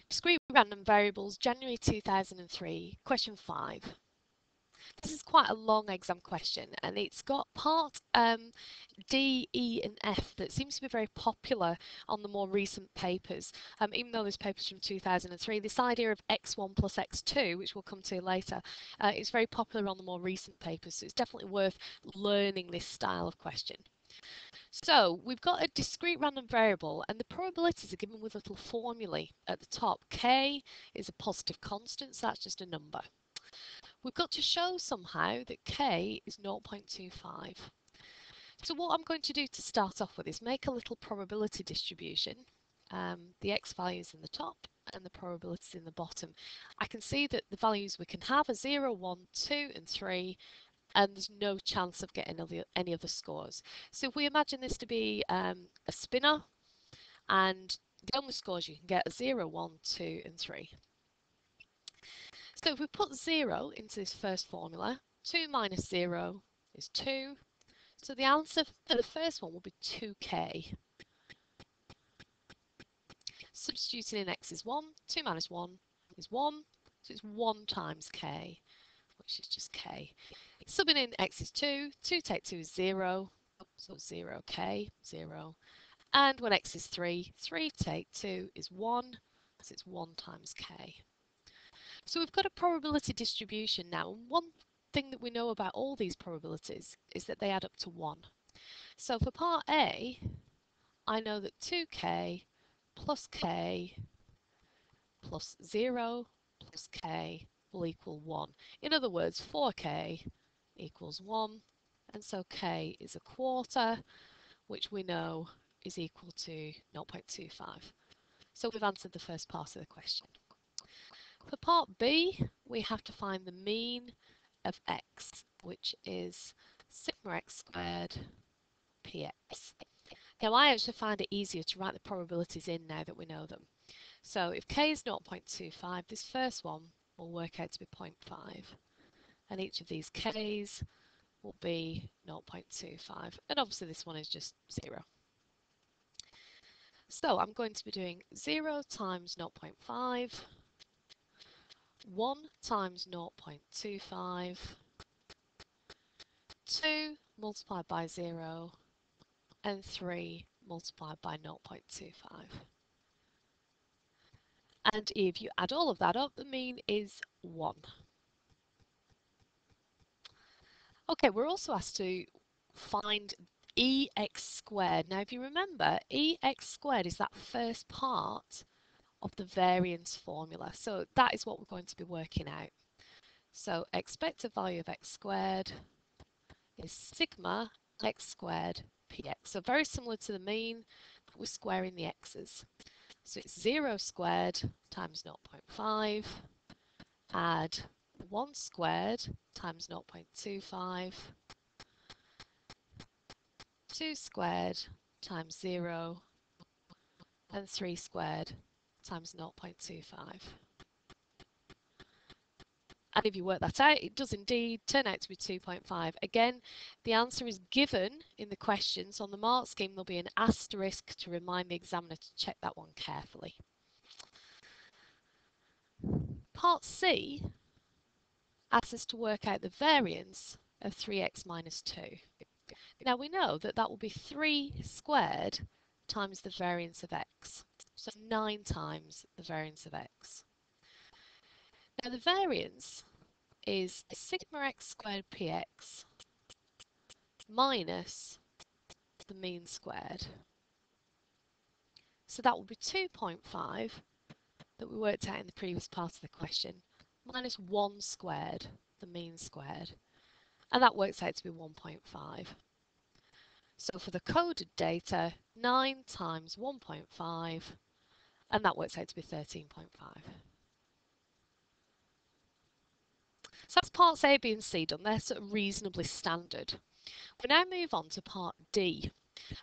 Discrete random variables, January 2003, question 5. This is quite a long exam question, and it's got part D, E and F that seems to be very popular on the more recent papers. Even though this paper's from 2003, this idea of x1 plus x2, which we'll come to later, is very popular on the more recent papers, so it's definitely worth learning this style of question. So we've got a discrete random variable, and the probabilities are given with little formulae at the top. K is a positive constant, so that's just a number. We've got to show somehow that K is 0.25. So what I'm going to do to start off with is make a little probability distribution. The x values in the top and the probabilities in the bottom. I can see that the values we can have are 0, 1, 2 and 3, and there's no chance of getting any other scores. So if we imagine this to be a spinner, and the only scores you can get are 0, 1, 2 and 3. So if we put 0 into this first formula, 2 minus 0 is 2. So the answer for the first one will be 2k. Substituting in x is 1, 2 minus 1 is 1, so it's 1 times k, which is just k. Subbing in x is 2, 2 take 2 is 0, so 0k, 0. And when x is 3, 3 take 2 is 1, so it's 1 times k. So we've got a probability distribution now, and one thing that we know about all these probabilities is that they add up to 1. So for part A, I know that 2k plus k plus 0 plus k will equal 1. In other words, 4k equals 1, and so k is a quarter, which we know is equal to 0.25. So we've answered the first part of the question. For part B, we have to find the mean of x, which is sigma x squared px. Now I actually find it easier to write the probabilities in now that we know them. So if k is 0.25, this first one will work out to be 0.5, and each of these k's will be 0.25, and obviously this one is just 0. So I'm going to be doing 0 times 0.5, 1 times 0.25, 2 multiplied by 0, and 3 multiplied by 0.25. And if you add all of that up, the mean is 1. Okay, we're also asked to find ex squared. Now, if you remember, ex squared is that first part of the variance formula. So that is what we're going to be working out. So expected value of x squared is sigma x squared px. So very similar to the mean, but we're squaring the x's. So it's 0 squared times 0.5, add 1 squared times 0.25, 2 squared times 0, and 3 squared times 0.25. And if you work that out, it does indeed turn out to be 2.5. Again, the answer is given in the question, so on the mark scheme there'll be an asterisk to remind the examiner to check that one carefully. Part C asks us to work out the variance of 3x minus 2. Now we know that that will be 3 squared times the variance of x, so 9 times the variance of x. Now the variance is sigma x squared px minus the mean squared. So that will be 2.5 that we worked out in the previous part of the question, minus 1 squared, the mean squared, and that works out to be 1.5. So for the coded data, 9 times 1.5, and that works out to be 13.5. So that's parts A, B and C done. They're sort of reasonably standard. We now move on to part D.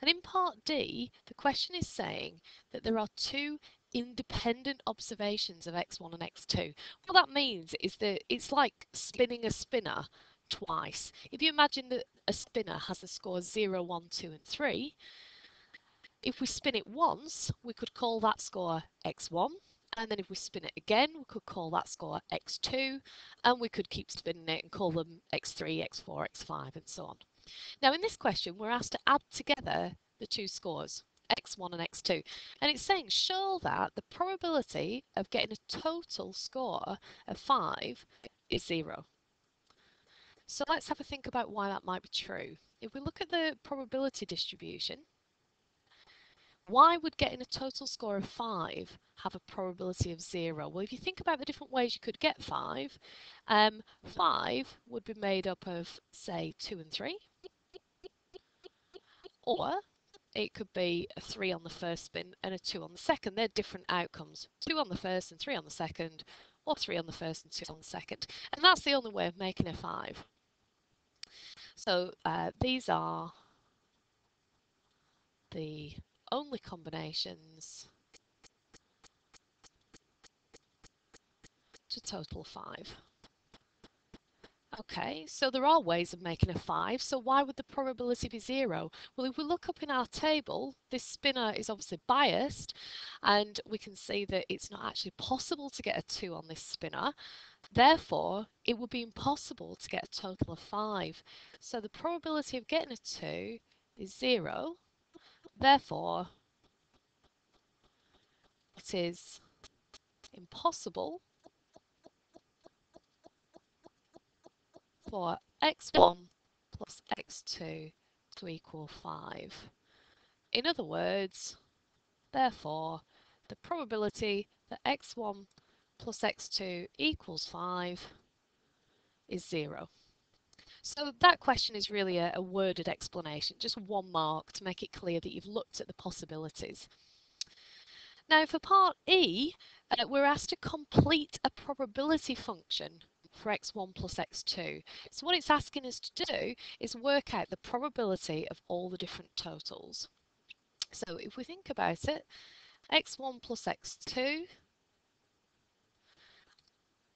And in part D, the question is saying that there are 2 independent observations of x1 and x2. What that means is that it's like spinning a spinner twice. If you imagine that a spinner has the scores 0, 1, 2 and 3, if we spin it once, we could call that score x1, And then if we spin it again, we could call that score x2, and we could keep spinning it and call them x3, x4, x5, and so on. Now in this question, we're asked to add together the two scores, x1 and x2, and it's saying show that the probability of getting a total score of 5 is 0. So let's have a think about why that might be true. If we look at the probability distribution, why would getting a total score of 5 have a probability of 0? Well, if you think about the different ways you could get 5, 5 would be made up of, say, 2 and 3, or it could be a 3 on the first spin and a 2 on the second. They're different outcomes. 2 on the first and 3 on the second, or 3 on the first and 2 on the second. And that's the only way of making a 5. So these are the only combinations to total 5. Okay, so there are ways of making a 5, so why would the probability be 0? Well, if we look up in our table, this spinner is obviously biased, and we can see that it's not actually possible to get a 2 on this spinner. Therefore, it would be impossible to get a total of 5. So the probability of getting a 2 is 0. Therefore, it is impossible for x1 plus x2 to equal 5. In other words, therefore, the probability that x1 plus x2 equals 5 is 0. So that question is really a worded explanation, just one mark to make it clear that you've looked at the possibilities. Now for part E, we're asked to complete a probability function for x1 plus x2. So what it's asking us to do is work out the probability of all the different totals. So if we think about it, x1 plus x2,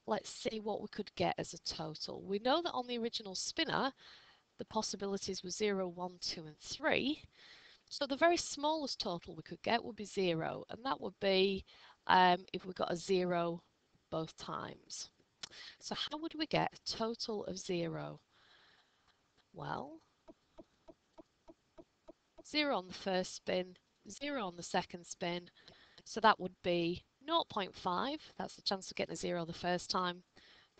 let's see what we could get as a total. We know that on the original spinner, the possibilities were 0, 1, 2, and 3. So the very smallest total we could get would be 0, and that would be if we got a 0 both times. So how would we get a total of 0? Well, 0 on the first spin, 0 on the second spin, so that would be 0.5, that's the chance of getting a 0 the first time,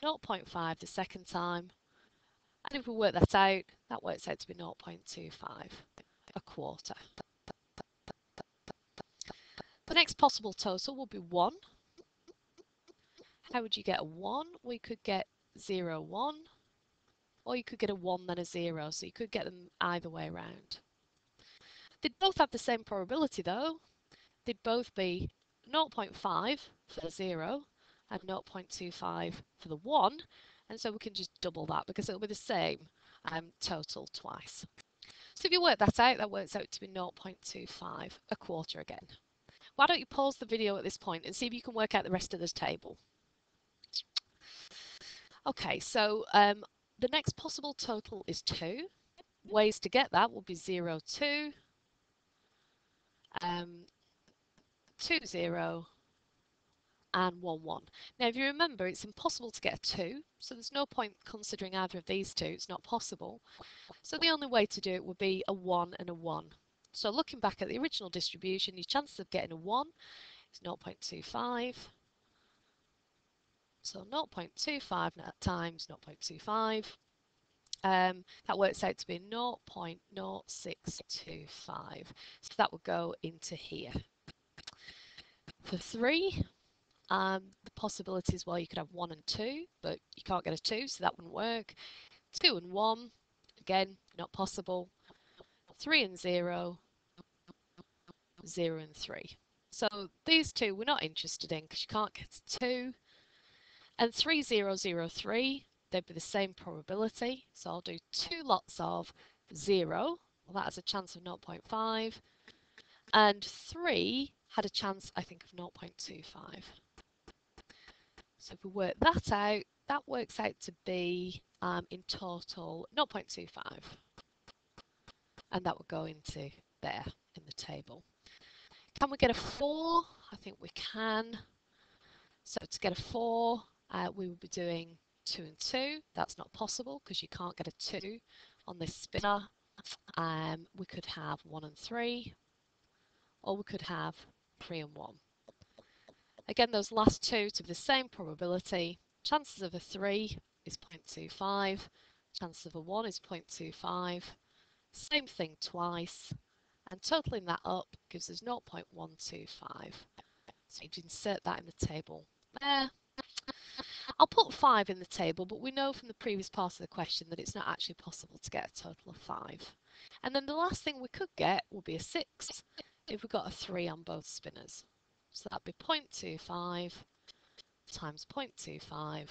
0.5 the second time, and if we work that works out to be 0.25, a quarter. The next possible total will be 1. How would you get a 1? We could get 0, 1, or you could get a 1 then a 0, so you could get them either way around. They'd both have the same probability though. They'd both be 0.5 for the 0 and 0.25 for the 1, and so we can just double that because it'll be the same total twice. So if you work that out, that works out to be 0.25, a quarter again. Why don't you pause the video at this point and see if you can work out the rest of this table. Okay, so the next possible total is 2. Ways to get that will be 0, 2, 2, 0, and 1, 1. Now, if you remember, it's impossible to get a 2, so there's no point considering either of these two. It's not possible. So the only way to do it would be a 1 and a 1. So looking back at the original distribution, your chances of getting a 1 is 0.25. So 0.25 times 0.25. That works out to be 0.0625. So that would go into here. For 3, the possibilities, well, you could have 1 and 2, but you can't get a 2, so that wouldn't work. 2 and 1, again, not possible. 3 and 0, 0 and 3. So these two we're not interested in because you can't get a 2. And 3, 0, 0, 3, they'd be the same probability. So I'll do 2 lots of 0. Well, that has a chance of 0.5. And 3 had a chance, I think, of 0.25. So if we work that out, that works out to be, in total, 0.25. And that would go into there in the table. Can we get a 4? I think we can. So to get a 4, we would be doing 2 and 2. That's not possible because you can't get a 2 on this spinner. We could have 1 and 3, or we could have 3 and 1. Again, those last two to the same probability. Chances of a 3 is 0.25. Chances of a 1 is 0.25. Same thing twice. And totaling that up gives us 0.125. So you'd insert that in the table there. I'll put 5 in the table, but we know from the previous part of the question that it's not actually possible to get a total of 5. And then the last thing we could get would be a 6 if we got a 3 on both spinners. So that'd be 0.25 times 0.25,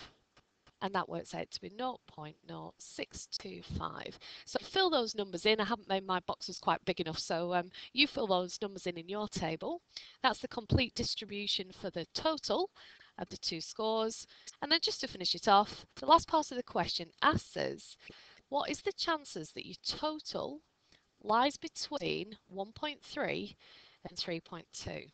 and that works out to be 0.0625. So fill those numbers in. I haven't made my boxes quite big enough, so you fill those numbers in your table. That's the complete distribution for the total of the two scores. And then just to finish it off, the last part of the question asks us, what is the chances that your total lies between 1.3 and 3.2?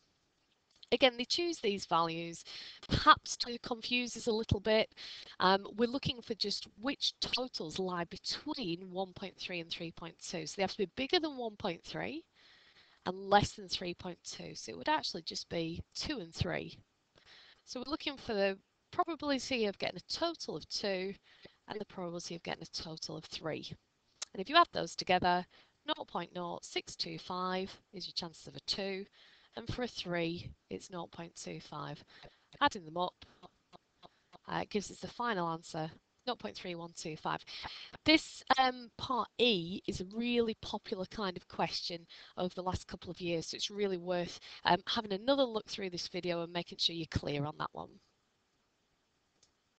Again, they choose these values perhaps to confuse us a little bit. We're looking for just which totals lie between 1.3 and 3.2. So they have to be bigger than 1.3 and less than 3.2. So it would actually just be 2 and 3. So we're looking for the probability of getting a total of 2 and the probability of getting a total of 3. And if you add those together, 0.0625 is your chances of a 2, and for a 3 it's 0.25. Adding them up gives us the final answer, 0.3125. This part E is a really popular kind of question over the last couple of years, so it's really worth having another look through this video and making sure you're clear on that one.